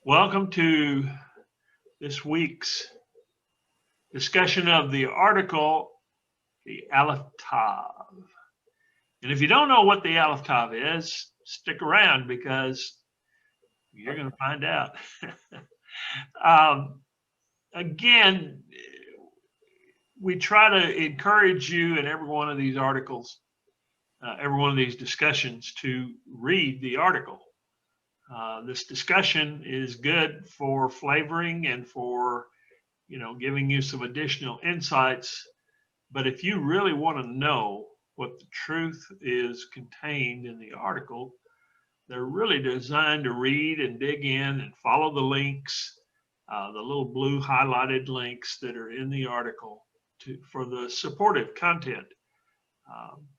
Welcome to this week's discussion of the article, the Aleph-Tav. And if you don't know what the Aleph-Tav is, stick around because you're going to find out. Again, we try to encourage you in every one of these articles, every one of these discussions to read the article. This discussion is good for flavoring and for, giving you some additional insights. But if you really want to know what the truth is contained in the article, they're really designed to read and dig in and follow the links, the little blue highlighted links that are in the article for the supportive content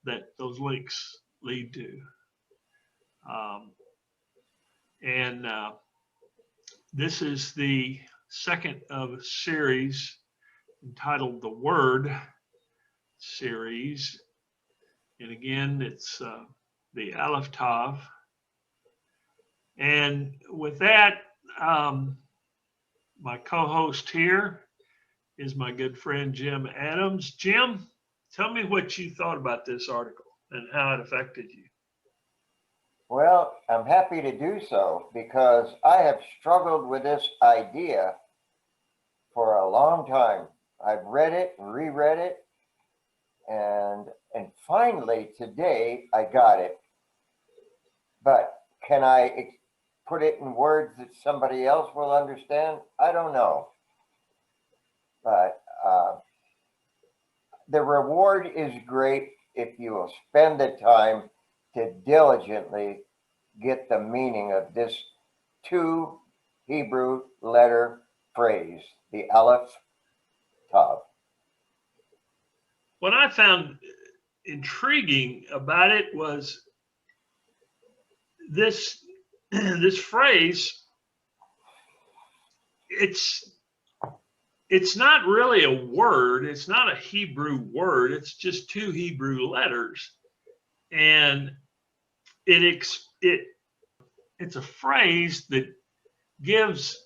that those links lead to. This is the second of a series entitled The Word series. And again, it's the Aleph-Tav. And with that, my co-host here is my good friend, Jim Adams. Jim, tell me what you thought about this article and how it affected you. Well, I'm happy to do so because I have struggled with this idea for a long time. I've read it and reread it, and finally today I got it. But can I put it in words that somebody else will understand? I don't know. But the reward is great if you will spend the time to diligently get the meaning of this two Hebrew letter phrase, the Aleph-Tav. What I found intriguing about it was this phrase. It's not really a word. It's not a Hebrew word. It's just two Hebrew letters. And it's a phrase that gives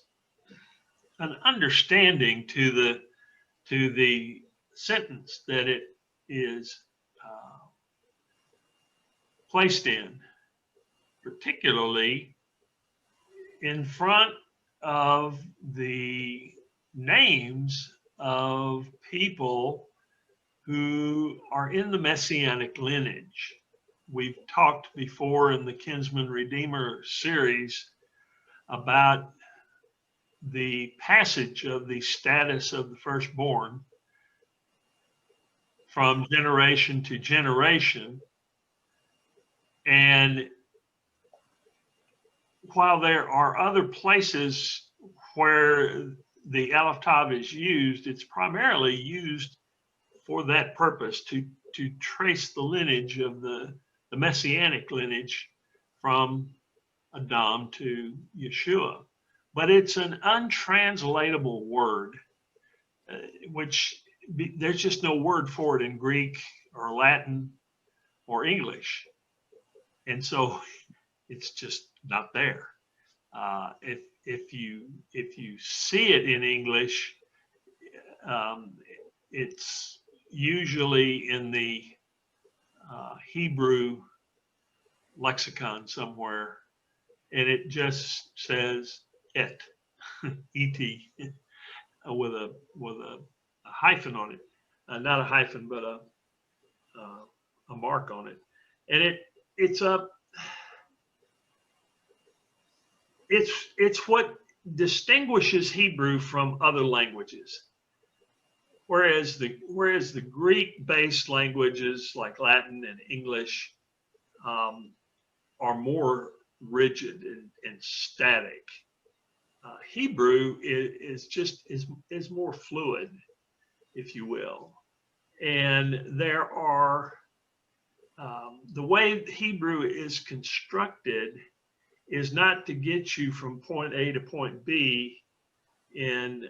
an understanding to the sentence that it is placed in, particularly in front of the names of people who are in the Messianic lineage. We've talked before in the Kinsman Redeemer series about the passage of the status of the firstborn from generation to generation. And while there are other places where the Aleph-Tav is used, it's primarily used for that purpose, to trace the lineage of the Messianic lineage from Adam to Yeshua. But it's an untranslatable word, which there's just no word for it in Greek or Latin or English. And so it's just not there. If you see it in English, it's usually in the Hebrew lexicon somewhere, and it just says et, et, with a hyphen on it, not a hyphen, but a mark on it, and it's what distinguishes Hebrew from other languages. Whereas the Greek-based languages like Latin and English are more rigid and static, Hebrew is more fluid, if you will. And there are the way Hebrew is constructed is not to get you from point A to point B in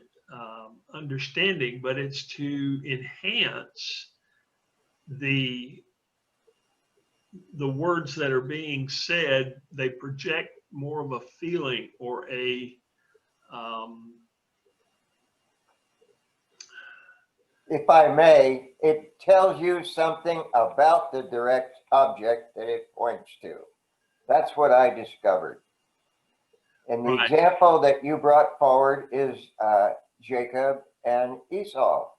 understanding, but it's to enhance the words that are being said. They project more of a feeling or a If I may, it tells you something about the direct object that it points to. That's what I discovered. And the Right. example that you brought forward is Jacob and Esau.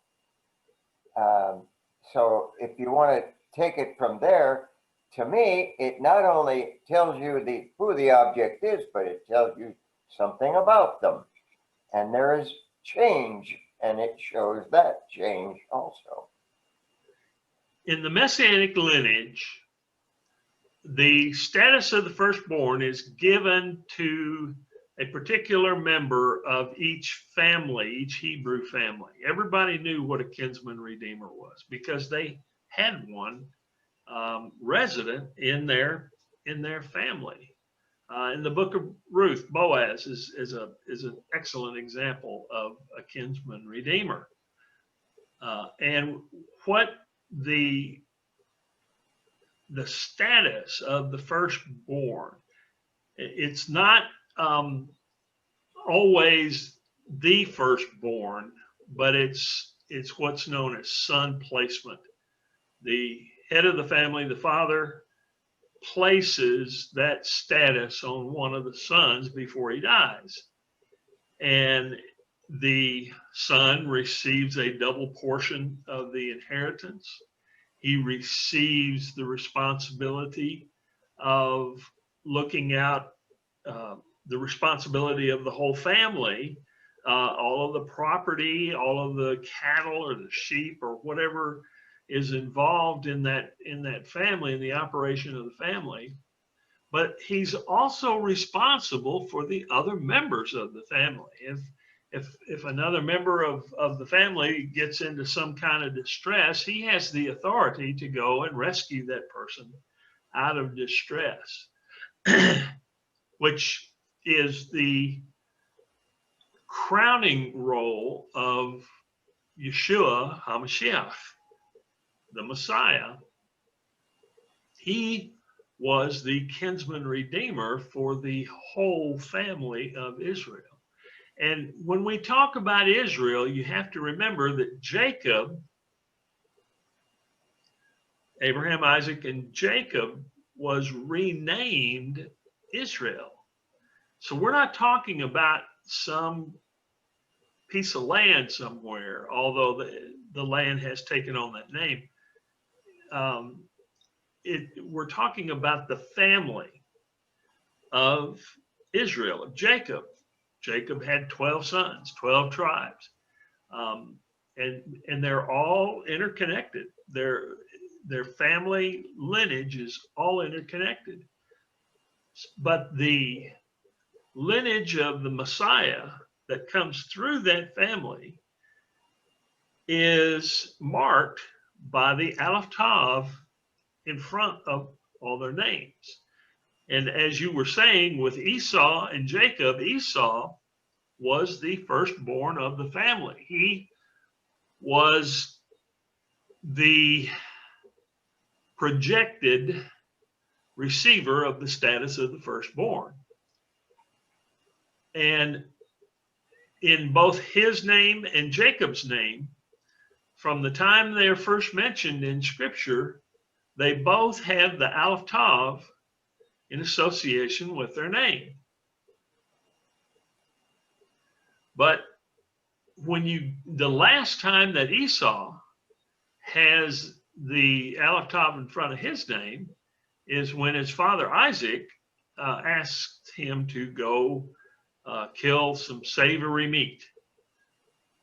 So if you want to take it from there, to me, it not only tells you who the object is, but it tells you something about them. And there is change, and it shows that change also. In the Messianic lineage, the status of the firstborn is given to a particular member of each family, each Hebrew family. Everybody knew what a kinsman redeemer was because they had one resident in their family. In the book of Ruth, Boaz is an excellent example of a kinsman redeemer. And what the status of the firstborn, it's not always the firstborn, but it's what's known as son placement. The head of the family, the father, places that status on one of the sons before he dies. And the son receives a double portion of the inheritance. He receives the responsibility of looking out, the responsibility of the whole family, all of the property, all of the cattle or the sheep or whatever is involved in that family, in the operation of the family. But he's also responsible for the other members of the family. If another member of the family gets into some kind of distress, he has the authority to go and rescue that person out of distress, which is the crowning role of Yeshua HaMashiach, the Messiah. He was the kinsman redeemer for the whole family of Israel. And when we talk about Israel, you have to remember that Jacob, Abraham, Isaac, and Jacob, was renamed Israel. So we're not talking about some piece of land somewhere, although the land has taken on that name. We're talking about the family of Israel, of Jacob. Jacob had 12 sons, 12 tribes, and they're all interconnected. Their family lineage is all interconnected. But the lineage of the Messiah that comes through that family is marked by the Aleph-Tav in front of all their names. And as you were saying with Esau and Jacob, Esau was the firstborn of the family. He was the projected receiver of the status of the firstborn. And in both his name and Jacob's name, from the time they're first mentioned in Scripture, they both have the Aleph-Tav in association with their name. But the last time that Esau has the Aleph-Tav in front of his name is when his father Isaac asked him to go kill some savory meat.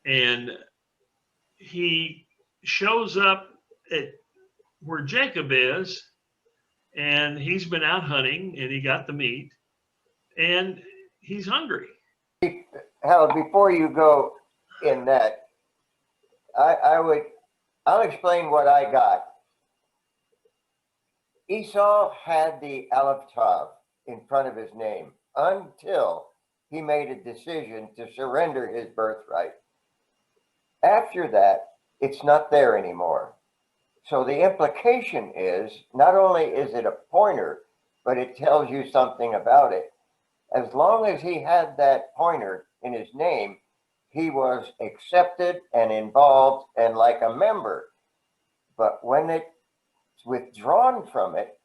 And he shows up at where Jacob is, and he's been out hunting and he got the meat and he's hungry. Harold, before you go in that, I'll explain what I got. Esau had the Aleph-Tav in front of his name until he made a decision to surrender his birthright. After that, it's not there anymore. So the implication is, not only is it a pointer, but it tells you something about it. As long as he had that pointer in his name, he was accepted and involved and like a member. But when it's withdrawn from it,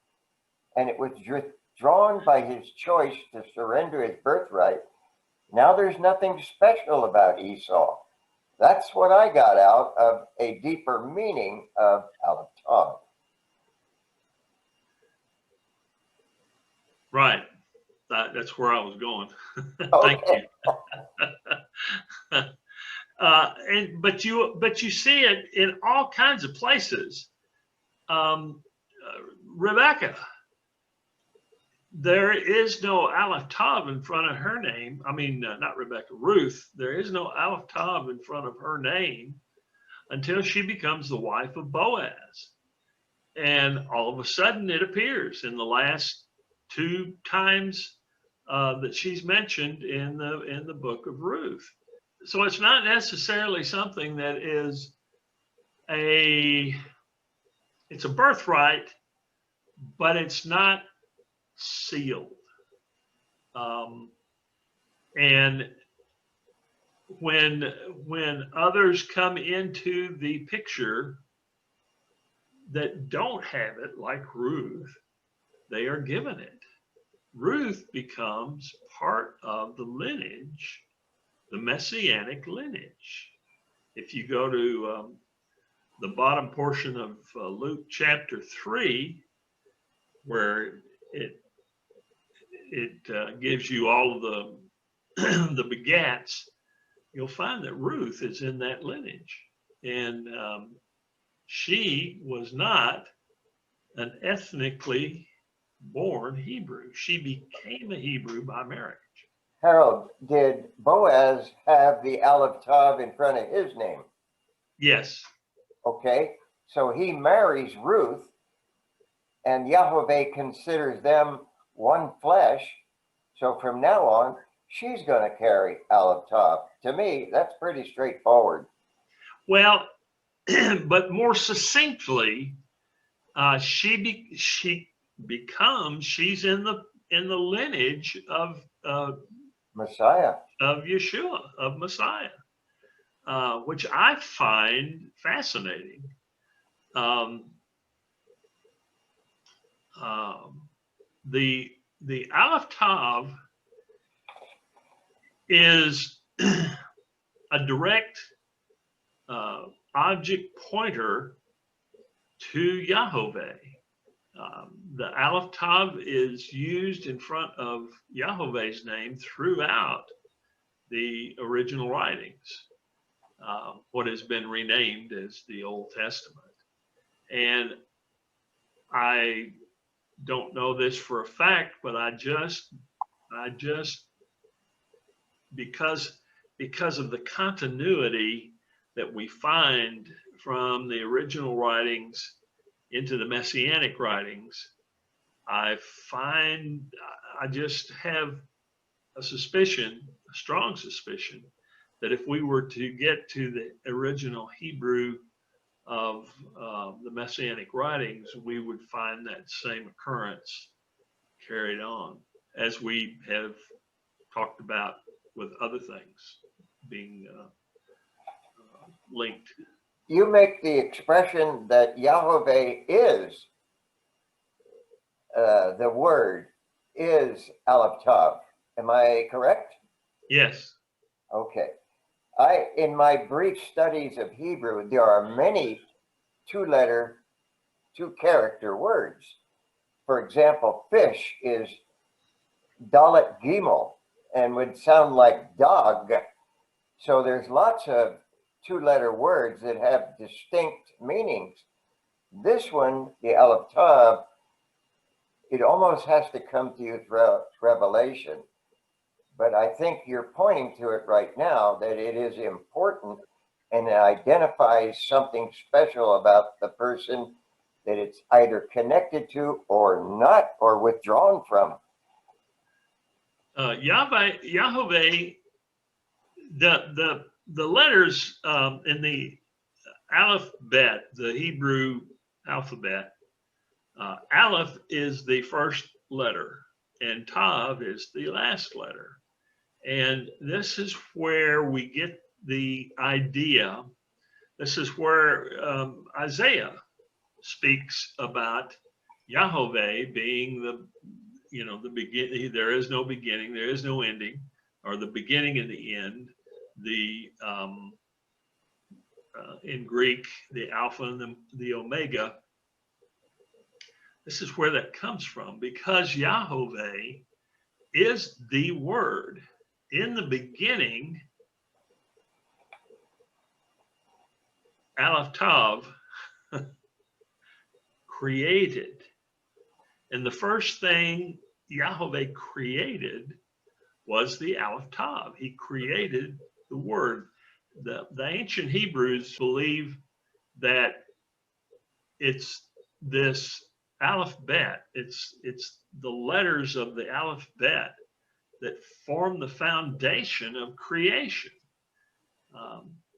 and it was withdrawn by his choice to surrender his birthright, now there's nothing special about Esau. That's what I got out of a deeper meaning of Aleph-Tav. Right. That's where I was going. Thank Okay. you. But you see it in all kinds of places. Rebecca, there is no Aleph-Tav in front of her name. I mean, not Rebecca, Ruth. There is no Aleph-Tav in front of her name until she becomes the wife of Boaz. And all of a sudden it appears in the last 2 times that she's mentioned in the book of Ruth. So it's not necessarily something that is it's a birthright, but it's not sealed. And when others come into the picture that don't have it, like Ruth, they are given it. Ruth becomes part of the lineage, the messianic lineage. If you go to the bottom portion of Luke chapter 3, where it gives you all of the begats, you'll find that Ruth is in that lineage. And she was not an ethnically born Hebrew. She became a Hebrew by marriage. Harold, did Boaz have the Aleph-Tav in front of his name? Yes. Okay, so he marries Ruth, and Yahweh considers them one flesh. So from now on, she's going to carry Aleph-Tav. To me, that's pretty straightforward. Well, but more succinctly, she's in the lineage of Messiah. Of Yeshua, of Messiah, which I find fascinating. The Aleph-Tav is a direct object pointer to Yahweh. The Aleph-Tav is used in front of Yahweh's name throughout the original writings, what has been renamed as the Old Testament. And I don't know this for a fact, but I just because of the continuity that we find from the original writings into the Messianic writings, I just have a suspicion, a strong suspicion, that if we were to get to the original Hebrew of the Messianic writings, we would find that same occurrence carried on, as we have talked about with other things being linked. You make the expression that Yahweh is, the word is Aleph-Tav. Am I correct? Yes. Okay. In my brief studies of Hebrew, there are many 2-character words. For example, fish is Dalet Gimel and would sound like dog. So there's lots of 2-letter words that have distinct meanings. This one, the Aleph-Tav, it almost has to come to you throughout Revelation. But I think you're pointing to it right now, that it is important and it identifies something special about the person that it's either connected to or not, or withdrawn from. Yahweh, the letters in the alphabet, the Hebrew alphabet, Aleph is the first letter and Tav is the last letter. And this is where we get the idea. This is where Isaiah speaks about Yahweh being the beginning. There is no beginning, there is no ending, or the beginning and the end. The in Greek, the Alpha and the Omega. This is where that comes from, because Yahweh is the Word. In the beginning, Aleph-Tav created. And the first thing Yahweh created was the Aleph-Tav. He created the Word. The ancient Hebrews believe that it's this alphabet, it's the letters of the alphabet that form the foundation of creation.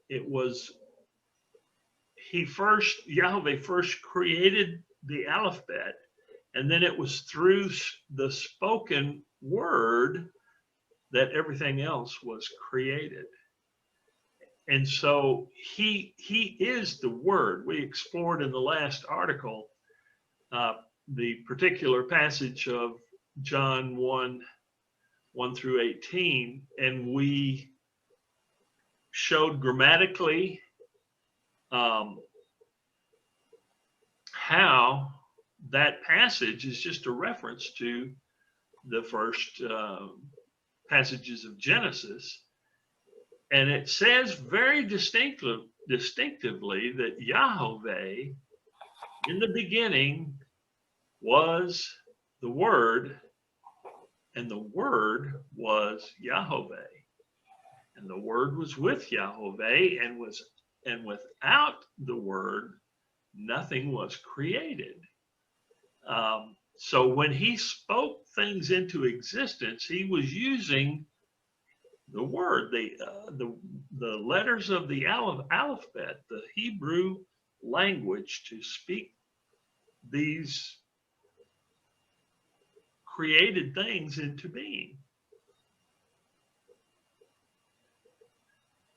It was Yahweh first created the alphabet, and then it was through the spoken word that everything else was created. And so he is the Word. We explored in the last article the particular passage of John 1 through 18, and we showed grammatically how that passage is just a reference to the first passages of Genesis. And it says very distinctively that Yahweh in the beginning was the Word, and the Word was Yahweh. And the Word was with Yahweh, and without the Word, nothing was created. So when he spoke things into existence, he was using the word, the letters of the alphabet, the Hebrew language, to speak these created things into being.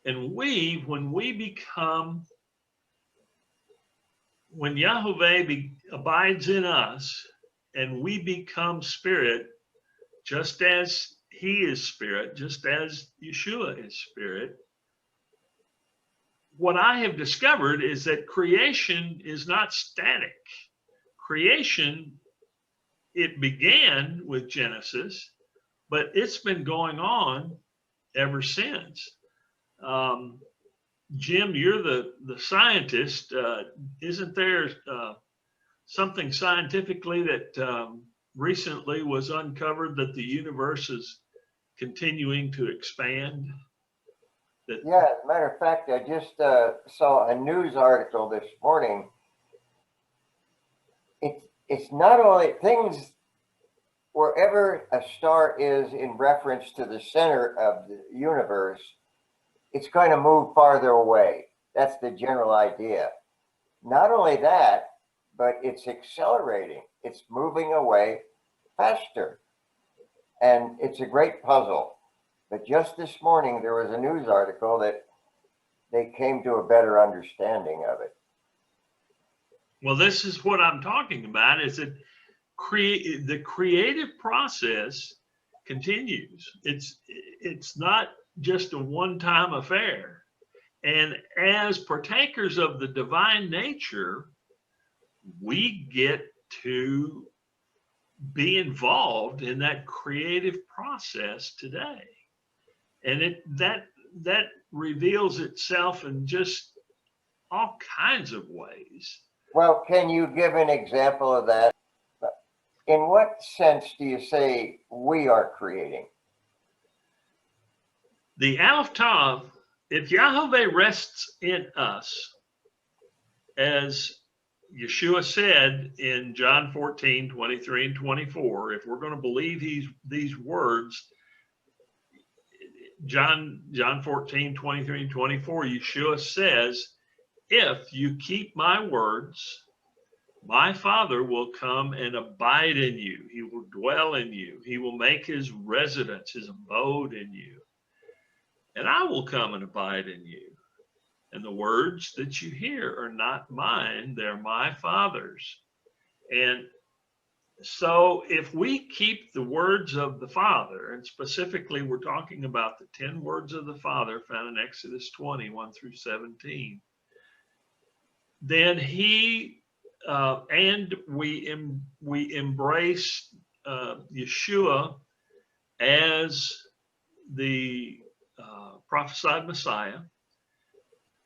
And when Yahweh abides in us and we become spirit, just as he is spirit, just as Yeshua is spirit, what I have discovered is that creation is not static. Creation, it began with Genesis, but it's been going on ever since. Jim, you're the scientist. Isn't there something scientifically that recently was uncovered, that the universe is continuing to expand? Yeah, as a matter of fact, I just saw a news article this morning. It's not only things, wherever a star is in reference to the center of the universe, it's going to move farther away. That's the general idea. Not only that, but it's accelerating. It's moving away faster. And it's a great puzzle. But just this morning, there was a news article that they came to a better understanding of it. Well, this is what I'm talking about, is that the creative process continues. It's not just a one-time affair. And as partakers of the divine nature, we get to be involved in that creative process today. And that reveals itself in just all kinds of ways. Well, can you give an example of that? In what sense do you say we are creating? The Aleph-Tav, if Yahweh rests in us, as Yeshua said in John 14, 23 and 24, if we're going to believe these words, John 14, 23 and 24, Yeshua says, if you keep my words, my Father will come and abide in you. He will dwell in you. He will make his residence, his abode in you. and I will come and abide in you. And the words that you hear are not mine, they're my Father's. And so if we keep the words of the Father, and specifically we're talking about the 10 words of the Father found in Exodus 20, 1 through 17, then we embrace Yeshua as the prophesied Messiah,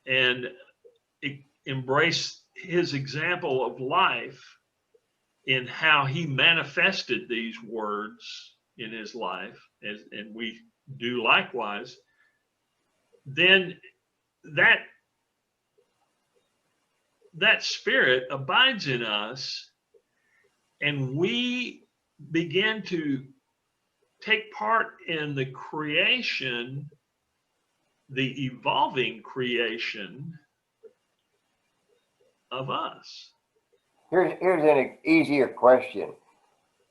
and embrace his example of life in how he manifested these words in his life, and we do likewise, then that spirit abides in us, and we begin to take part in the creation, the evolving creation of us. Here's an easier question.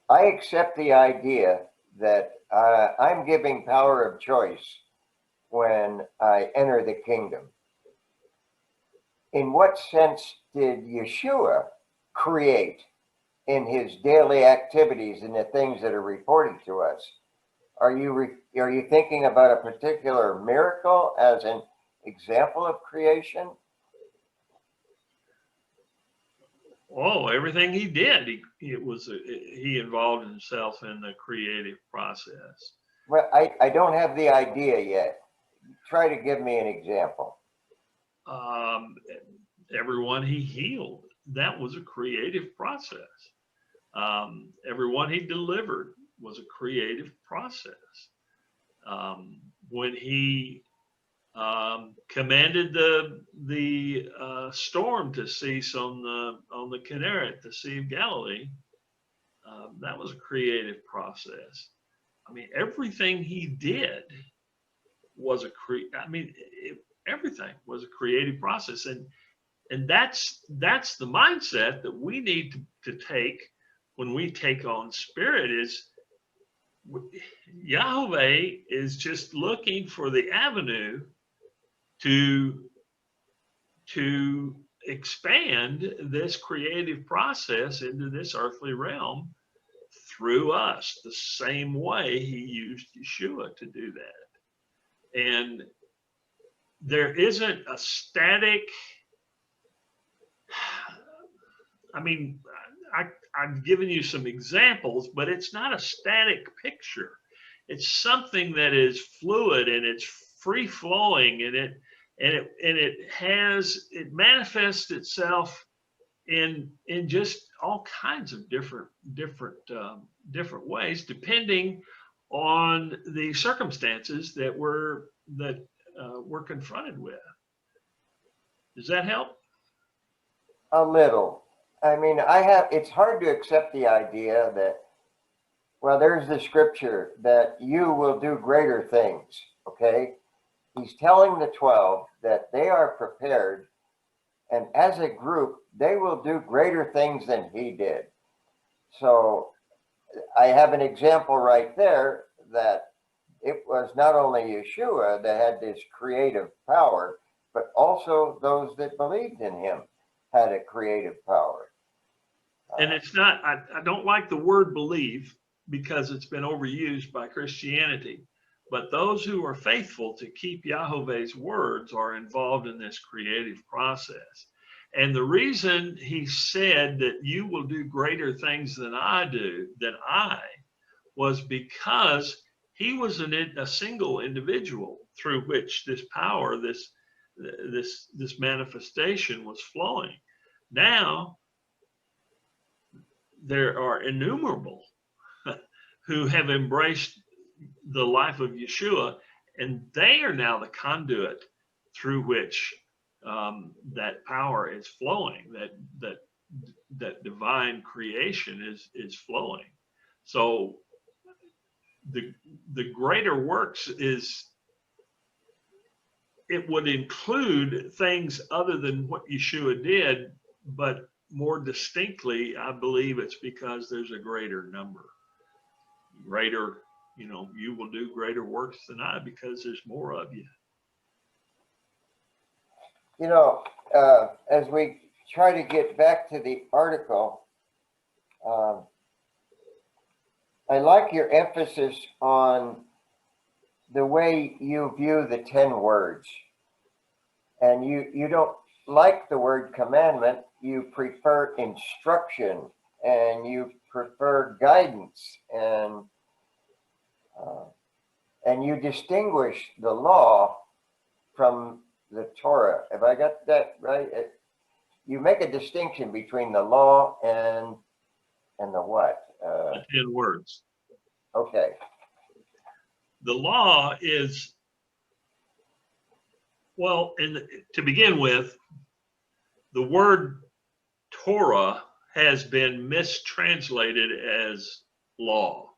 I accept the idea that I'm giving power of choice when I enter the kingdom. In what sense did Yeshua create in his daily activities and the things that are reported to us? Are you thinking about a particular miracle as an example of creation? Oh, everything he did, he involved himself in the creative process. Well, I don't have the idea yet. Try to give me an example. Everyone he healed, that was a creative process. Everyone he delivered was a creative process. When he commanded the storm to cease on the Kinneret, the Sea of Galilee, that was a creative process. I mean, everything he did was everything was a creative process, and that's the mindset that we need to take when we take on spirit. Is Yahweh is just looking for the avenue to expand this creative process into this earthly realm through us, the same way he used Yeshua to do that. And there isn't a static, I mean, I've given you some examples, but it's not a static picture. It's something that is fluid, and it's free flowing, and it manifests itself in just all kinds of different ways, depending on the circumstances that we're confronted with. Does that help? A little. I mean, it's hard to accept the idea that, well, there's the scripture that you will do greater things, okay? He's telling the 12 that they are prepared, and as a group, they will do greater things than he did. So I have an example right there that it was not only Yeshua that had this creative power, but also those that believed in him had a creative power. And it's not, I don't like the word believe, because it's been overused by Christianity. But those who are faithful to keep Yahweh's words are involved in this creative process. And the reason he said that you will do greater things than I, was because he was a single individual through which this power, this manifestation was flowing. Now, there are innumerable who have embraced the life of Yeshua, and they are now the conduit through which that power is flowing, that divine creation is flowing. So the greater works it would include things other than what Yeshua did, but more distinctly, I believe it's because there's a greater number, greater you know, you will do greater works than I because there's more of you. You know, as we try to get back to the article, I like your emphasis on the way you view the 10 words. And you don't like the word commandment, you prefer instruction, and you prefer guidance, and you distinguish the law from the Torah. Have I got that right? You make a distinction between the law and the what? The 10 words. Okay. The law is, well, to begin with, the word Torah has been mistranslated as law.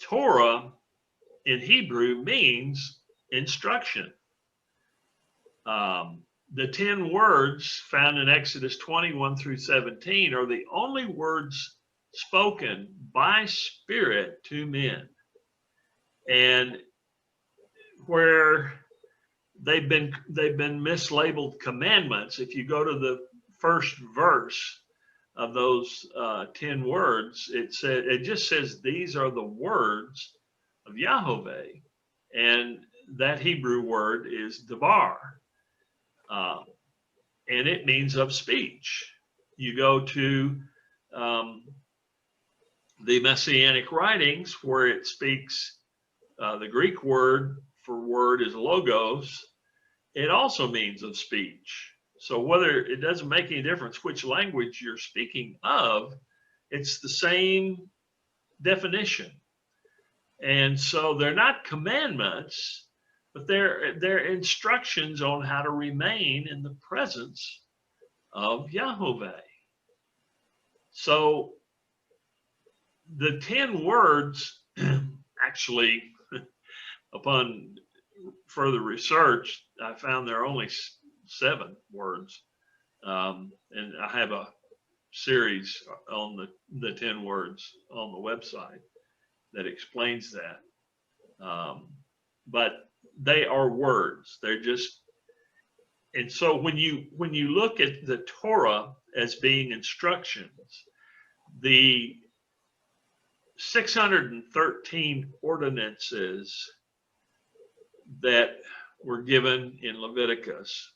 Torah in Hebrew means instruction. The 10 words found in Exodus 21 through 17 are the only words spoken by Spirit to men. And where they've been mislabeled commandments, if you go to the first verse of those 10 words, it just says these are the words of Yahweh, and that Hebrew word is devar. And it means of speech. You go to the Messianic writings where it speaks, the Greek word for word is logos. It also means of speech. So whether it doesn't make any difference which language you're speaking of, it's the same definition. And so they're not commandments, but they're instructions on how to remain in the presence of Yahweh. So the 10 words, actually, upon further research, I found there are only 7 words. And I have a series on the 10 words on the website that explains that. But they are words. They're just, and so when you look at the Torah as being instructions, the 613 ordinances that were given in Leviticus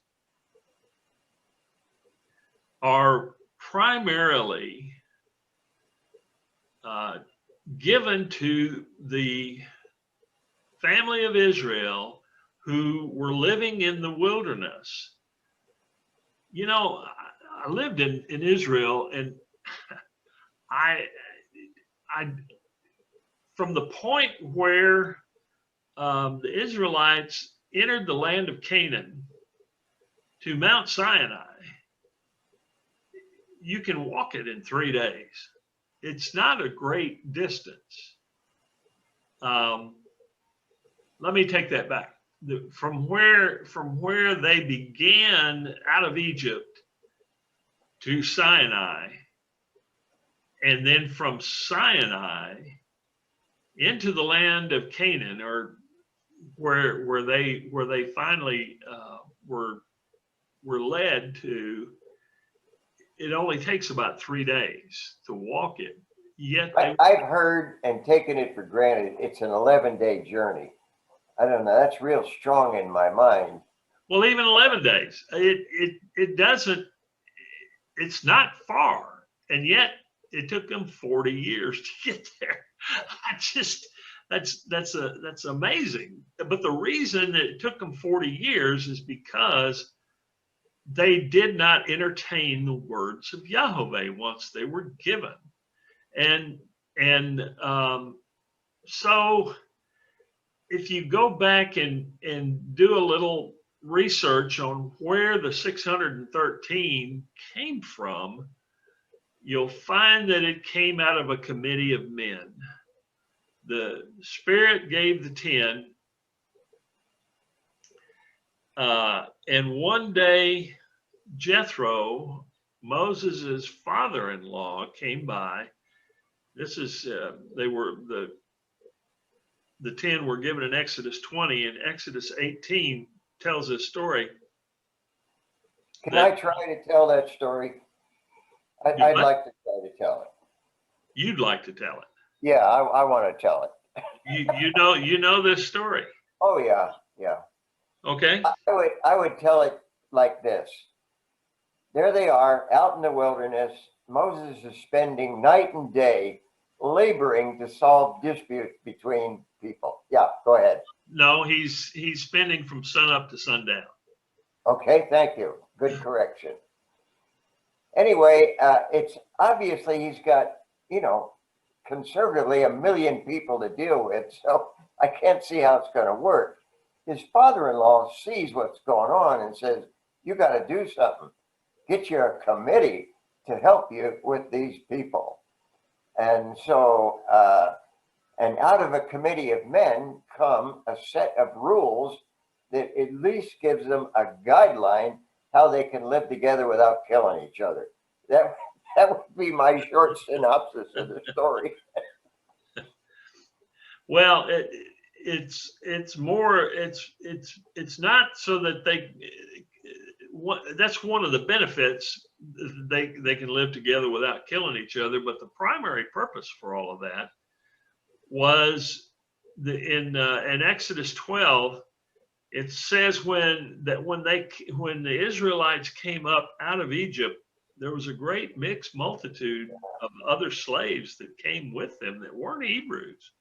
are primarily given to the family of Israel who were living in the wilderness. You know, I lived in Israel, and I from the point where the Israelites entered the land of Canaan to Mount Sinai, you can walk it in 3 days. It's not a great distance. Let me take that back. From where they began out of Egypt to Sinai, and then from Sinai into the land of Canaan, or where they finally were led to, it only takes about 3 days to walk it. Yet I've heard and taken it for granted it's an 11-day journey. I don't know. That's real strong in my mind. Well, even 11 days, it doesn't. It's not far, and yet it took them 40 years to get there. That's amazing. But the reason that it took them 40 years is because they did not entertain the words of Yahweh once they were given, and so if you go back and do a little research on where the 613 came from, you'll find that it came out of a committee of men. The Spirit gave the 10, and one day Jethro, Moses's father-in-law, came by. This is they were the the 10 were given in Exodus 20, and Exodus 18 tells this story. Can I try to tell that story? I'd like to try to tell it. You'd like to tell it? Yeah, I want to tell it. You know this story? Oh yeah, yeah. Okay. I would tell it like this. There they are out in the wilderness. Moses is spending night and day laboring to solve disputes between people. Yeah, go ahead. No, he's spending from sunup to sundown. Okay, thank you. Good correction. Anyway, it's obviously he's got, conservatively 1 million people to deal with, so I can't see how it's going to work. His father-in-law sees what's going on and says, you got to do something. Get your committee to help you with these people. And so, and out of a committee of men come a set of rules that at least gives them a guideline how they can live together without killing each other. That would be my short synopsis of the story. Well, it's not so that that's one of the benefits. They can live together without killing each other, but the primary purpose for all of that was in Exodus 12. It says when the Israelites came up out of Egypt, there was a great mixed multitude of other slaves that came with them that weren't Hebrews.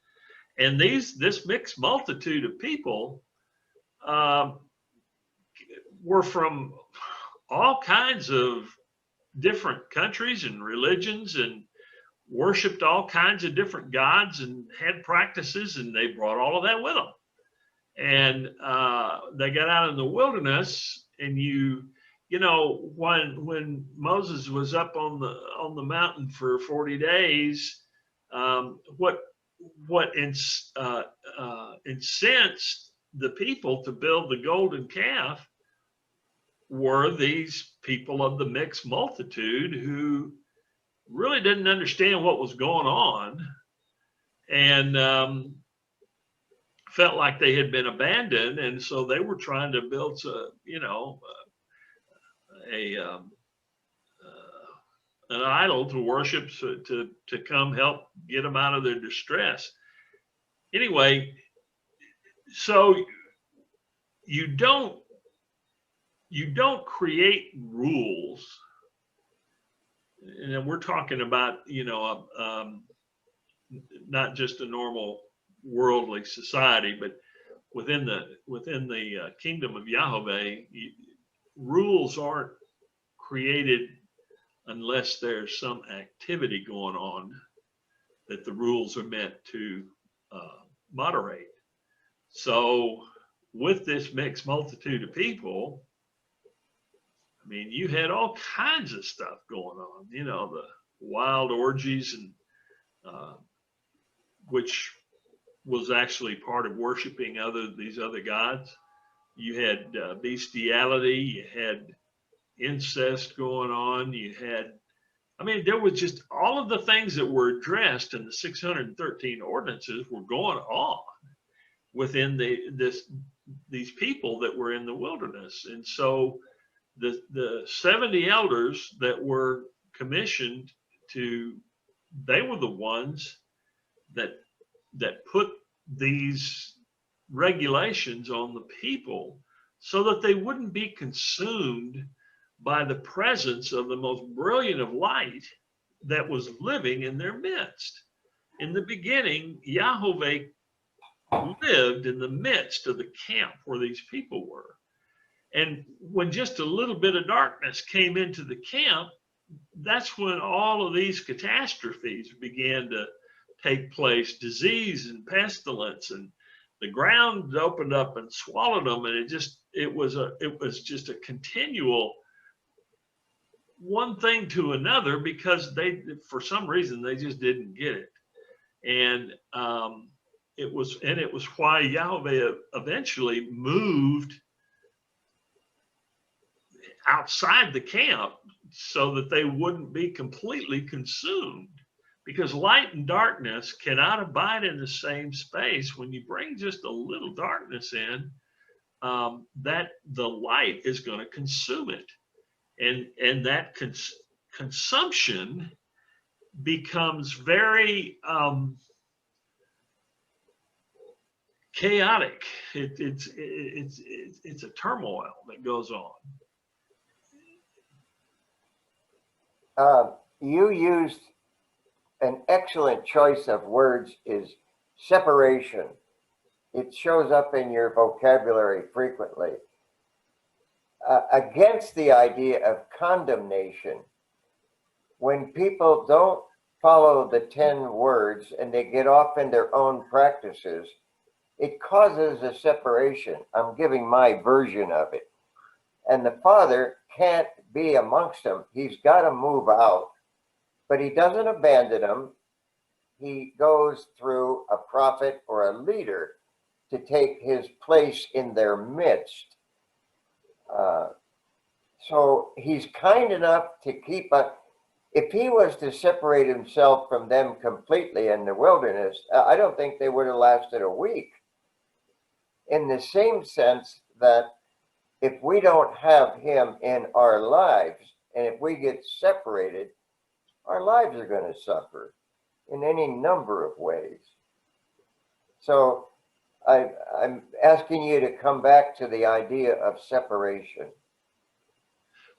And this mixed multitude of people were from all kinds of different countries and religions, and worshiped all kinds of different gods and had practices, and they brought all of that with them. And they got out in the wilderness, and when Moses was up on the mountain for 40 days, what incensed the people to build the golden calf were these people of the mixed multitude who really didn't understand what was going on, and felt like they had been abandoned, and so they were trying to build an idol to worship, to come help get them out of their distress. Anyway, so you don't create rules, and we're talking about not just a normal worldly society, but within the kingdom of Yahweh, rules aren't created unless there's some activity going on that the rules are meant to moderate. So with this mixed multitude of people, I mean, you had all kinds of stuff going on, the wild orgies, and which was actually part of worshiping these other gods. You had bestiality, you had incest going on, there was just all of the things that were addressed in the 613 ordinances were going on within these people that were in the wilderness. And so the 70 elders that were commissioned they were the ones that put these regulations on the people so that they wouldn't be consumed by the presence of the most brilliant of light that was living in their midst. In the beginning, Yahweh lived in the midst of the camp where these people were. And when just a little bit of darkness came into the camp, that's when all of these catastrophes began to take place, disease and pestilence, and the ground opened up and swallowed them. And it was just a continual one thing to another, because for some reason, they just didn't get it. And it was why Yahweh eventually moved outside the camp so that they wouldn't be completely consumed because light and darkness cannot abide in the same space. When you bring just a little darkness in, that the light is going to consume it, and that consumption becomes very chaotic. It's a turmoil that goes on. You used an excellent choice of words, is separation. It shows up in your vocabulary frequently. Against the idea of condemnation, when people don't follow the 10 words and they get off in their own practices, it causes a separation. I'm giving my version of it. And the Father can't be amongst them. He's got to move out, but he doesn't abandon them. He goes through a prophet or a leader to take his place in their midst. So he's kind enough to keep a, if he was to separate himself from them completely in the wilderness, I don't think they would have lasted a week. In the same sense that if we don't have him in our lives, and if we get separated, our lives are going to suffer in any number of ways. So I'm asking you to come back to the idea of separation.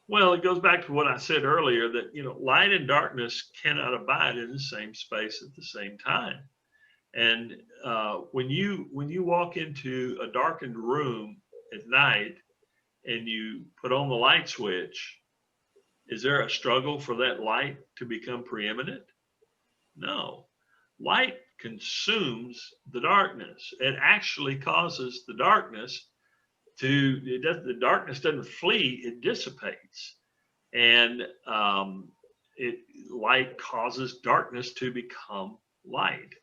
Well, it goes back to what I said earlier, that, you know, light and darkness cannot abide in the same space at the same time. And when you walk into a darkened room at night and you put on the light switch, is there a struggle for that light to become preeminent? No. Light consumes the darkness. It actually causes the darkness to, the darkness doesn't flee, it dissipates. And light causes darkness to become light.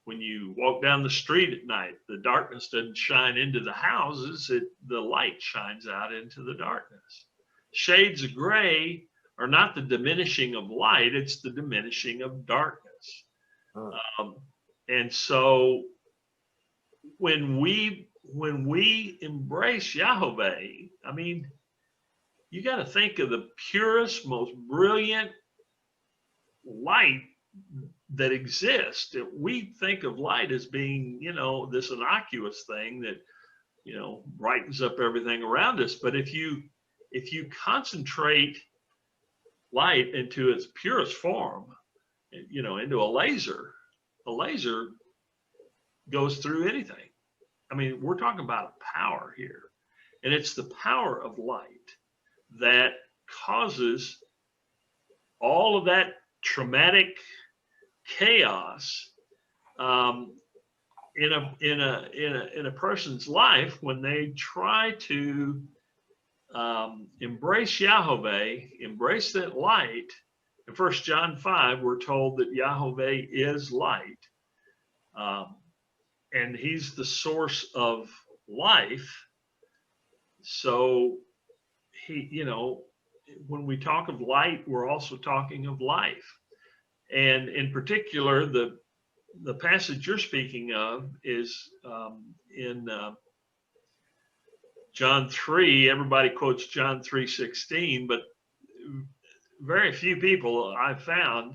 When you walk down the street at night, the darkness doesn't shine into the houses, the light shines out into the darkness. Shades of gray are not the diminishing of light, it's the diminishing of darkness. And so when we embrace Yahweh, I mean, you got to think of the purest, most brilliant light that exists. We think of light as being, you know, this innocuous thing that, you know, brightens up everything around us. But if you concentrate light into its purest form, you know, into a laser goes through anything. I mean, we're talking about a power here, and it's the power of light that causes all of that traumatic chaos in a person's life when they try to embrace Yahweh, embrace that light. In 1 John 5, we're told that Yahweh is light, and he's the source of life. So he, you know, when we talk of light, we're also talking of life. And in particular, the passage you're speaking of is in John 3. Everybody quotes John 3:16, but very few people I've found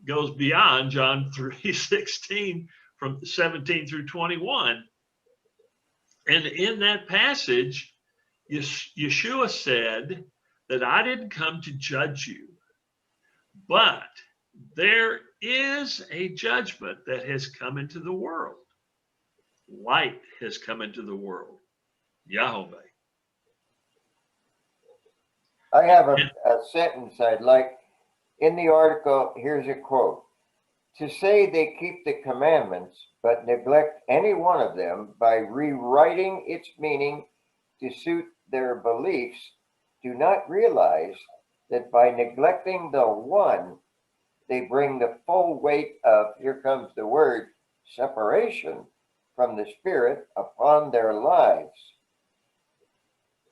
goes beyond John 3:16 from 17 through 21. And in that passage, Yeshua said that I didn't come to judge you, but there is a judgment that has come into the world. Light has come into the world. Yahweh. I have a sentence I'd like in the article. Here's a quote. To say they keep the commandments but neglect any one of them by rewriting its meaning to suit their beliefs do not realize that by neglecting the one, they bring the full weight of, here comes the word, separation from the Spirit upon their lives.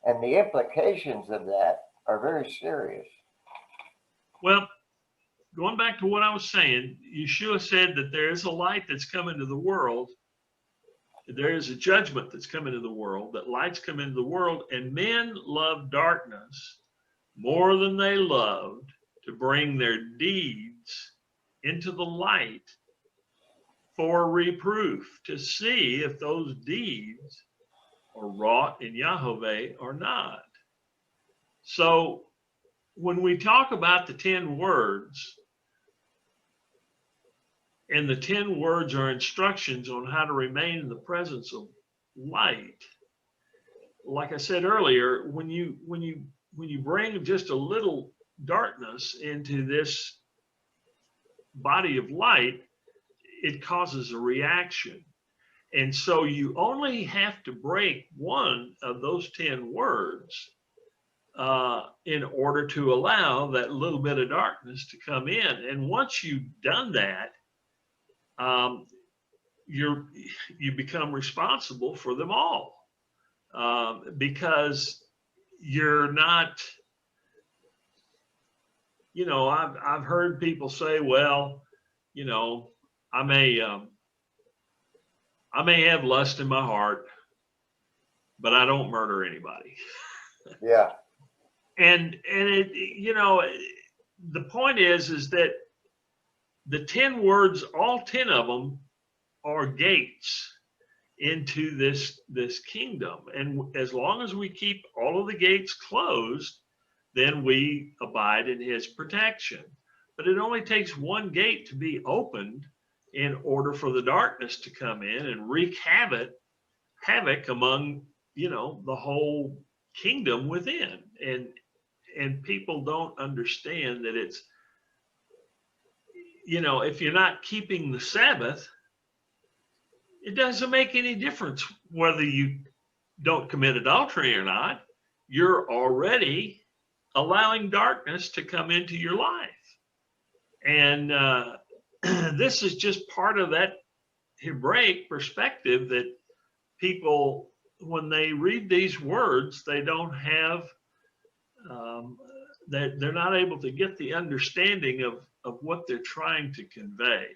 And the implications of that are very serious. Well, going back to what I was saying, Yeshua said that there is a light that's come into the world. There is a judgment that's come into the world, that lights come into the world, and men love darkness more than they loved to bring their deeds into the light for reproof, to see if those deeds are wrought in Yahweh or not. So when we talk about the 10 words, and the 10 words are instructions on how to remain in the presence of light. Like I said earlier, when you bring just a little darkness into this body of light, it causes a reaction. And so you only have to break one of those 10 words in order to allow that little bit of darkness to come in. And once you've done that, you become responsible for them all, because you're not, I've heard people say, well, I may have lust in my heart, but I don't murder anybody. Yeah. And the point is that the 10 words, all 10 of them, are gates into this kingdom. And as long as we keep all of the gates closed, then we abide in his protection. But it only takes one gate to be opened in order for the darkness to come in and wreak havoc among, the whole kingdom within. And people don't understand that it's, if you're not keeping the Sabbath, it doesn't make any difference whether you don't commit adultery or not. You're already allowing darkness to come into your life. And this is just part of that Hebraic perspective that people, when they read these words, they don't have, they're not able to get the understanding of what they're trying to convey.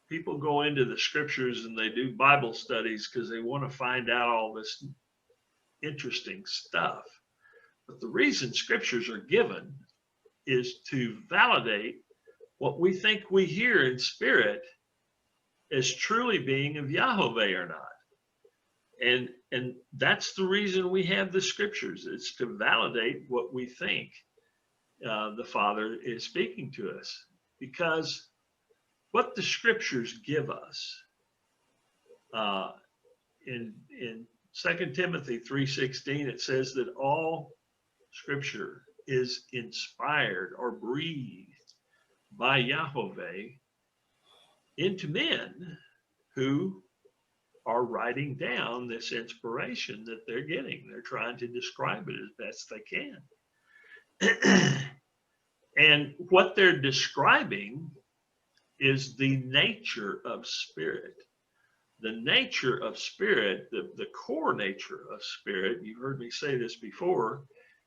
People go into the scriptures and they do Bible studies because they want to find out all this interesting stuff. But the reason scriptures are given is to validate what we think we hear in spirit as truly being of Yahweh or not. And that's the reason we have the scriptures. It's to validate what we think the Father is speaking to us. Because what the scriptures give us in 2 Timothy 3:16, it says that all scripture is inspired or breathed by Yahweh into men who are writing down this inspiration that they're getting. They're trying to describe it as best they can. And what they're describing is the nature of spirit. The nature of spirit, the core nature of spirit, you've heard me say this before,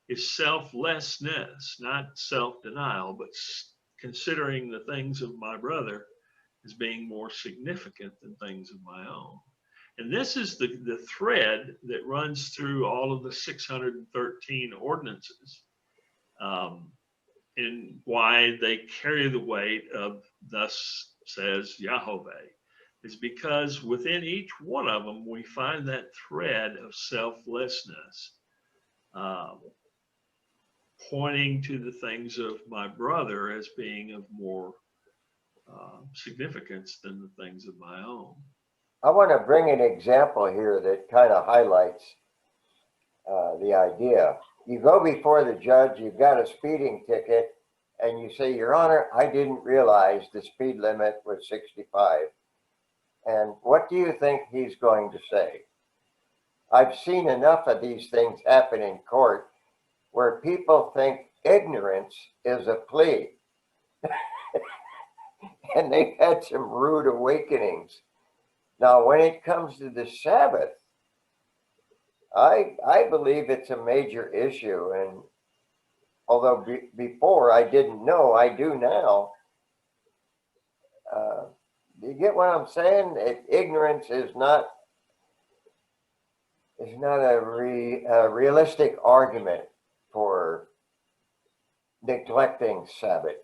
is selflessness, not self-denial, but considering the things of my brother as being more significant than things of my own. And this is the thread that runs through all of the 613 ordinances, and why they carry the weight of thus says Yahweh, is because within each one of them we find that thread of selflessness, pointing to the things of my brother as being of more significance than the things of my own. I want to bring an example here that kind of highlights the idea. You go before the judge, you've got a speeding ticket, and you say, Your Honor, I didn't realize the speed limit was 65. And what do you think he's going to say? I've seen enough of these things happen in court where people think ignorance is a plea. And they've had some rude awakenings. Now, when it comes to the Sabbath, I believe it's a major issue, and although before I didn't know, I do now. Do you get what I'm saying? Ignorance is not a realistic argument for neglecting Sabbath.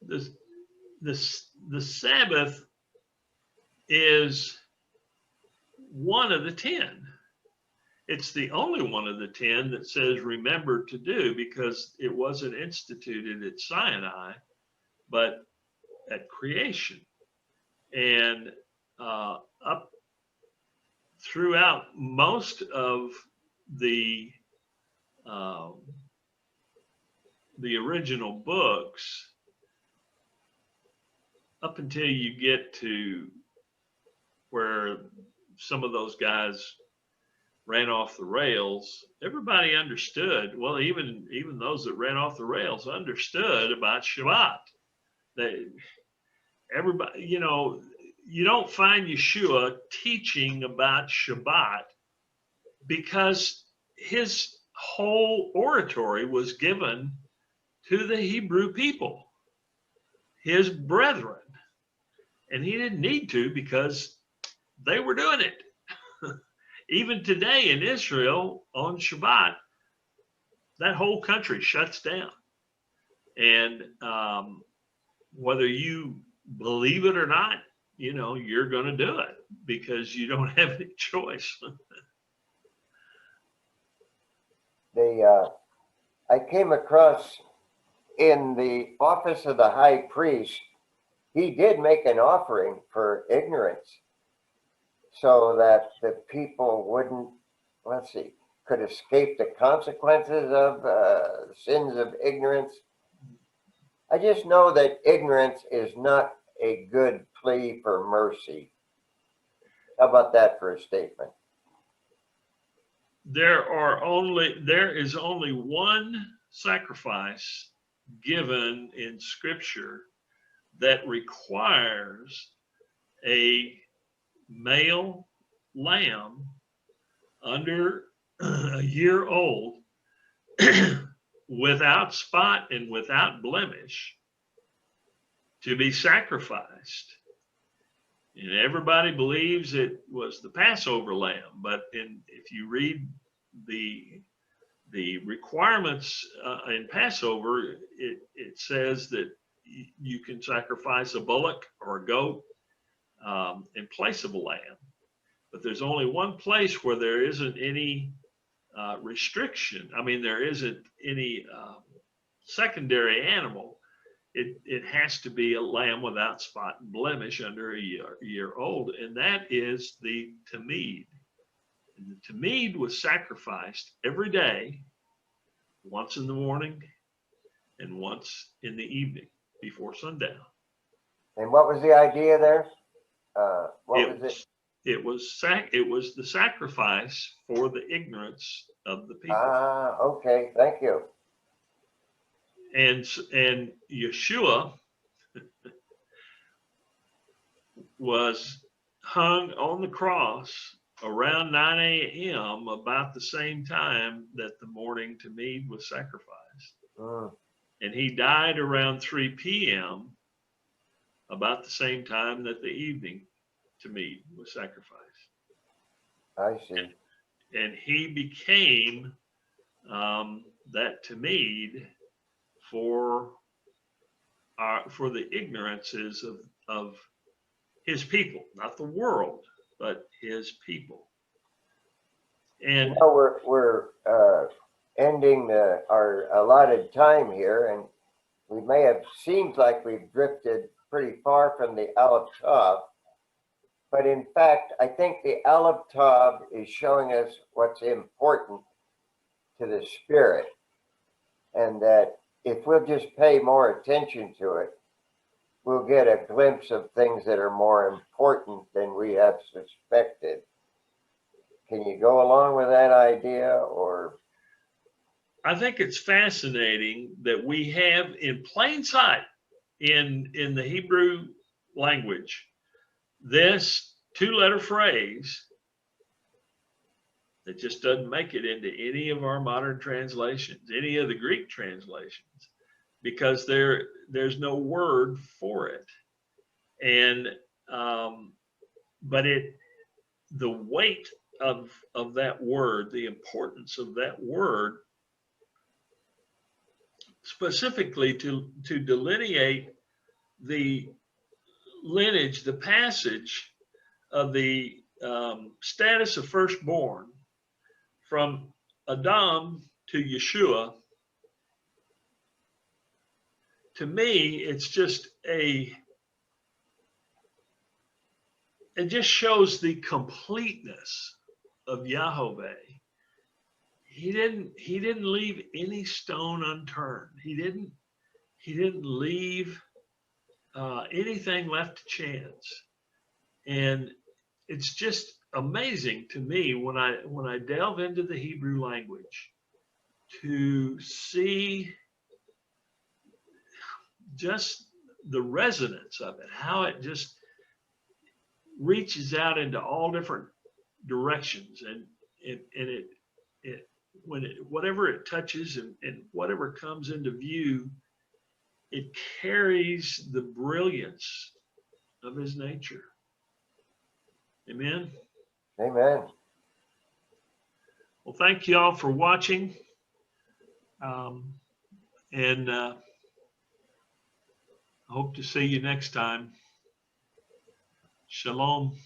The Sabbath is one of the 10. It's the only one of the 10 that says remember to do, because it wasn't instituted at Sinai, but at creation. And up throughout most of the original books, up until you get to where some of those guys ran off the rails, everybody understood. Well, even those that ran off the rails understood about Shabbat. Everybody, you don't find Yeshua teaching about Shabbat because his whole oratory was given to the Hebrew people, his brethren. And he didn't need to because they were doing it. Even today in Israel on Shabbat, that whole country shuts down. And whether you believe it or not, you're going to do it because you don't have any choice. I came across in the office of the high priest, he did make an offering for ignorance so that the people wouldn't, could escape the consequences of sins of ignorance. I just know that ignorance is not a good plea for mercy. How about that for a statement? There is only one sacrifice given in Scripture that requires a male lamb under a year old without spot and without blemish to be sacrificed. And everybody believes it was the Passover lamb, but if you read the requirements in Passover, it says that you can sacrifice a bullock or a goat in place of a lamb. But there's only one place where there isn't any restriction. I mean, there isn't any secondary animal. It has to be a lamb without spot and blemish under a year old, and that is the tamid. And the tamid was sacrificed every day, once in the morning and once in the evening before sundown. And what was the idea there? It was the sacrifice for the ignorance of the people. Ah, okay, thank you. And Yeshua was hung on the cross around 9 a.m. about the same time that the morning tamid was sacrificed. And he died around 3 p.m. about the same time that the evening tamid was sacrificed. I see. And he became that tamid for the ignorances of his people, not the world, but his people. And we're ending our allotted time here, and we may have seemed like we've drifted pretty far from the Aleph-Tav, but in fact, I think the Aleph-Tav is showing us what's important to the spirit, and that if we'll just pay more attention to it, we'll get a glimpse of things that are more important than we have suspected. Can you go along with that idea, or? I think it's fascinating that we have in plain sight in the Hebrew language this two-letter phrase It just doesn't make it into any of our modern translations, any of the Greek translations, because there's no word for it. And but the weight of that word, the importance of that word, specifically to delineate the lineage, the passage of the status of firstborn from Adam to Yeshua. To me, it's just it just shows the completeness of Yahweh. He didn't leave any stone unturned. He didn't leave anything left to chance. And it's just amazing to me when I delve into the Hebrew language to see just the resonance of it, how it just reaches out into all different directions, and it when whatever it touches and whatever comes into view, it carries the brilliance of his nature. Amen. Amen. Well, thank you all for watching, and I hope to see you next time. Shalom.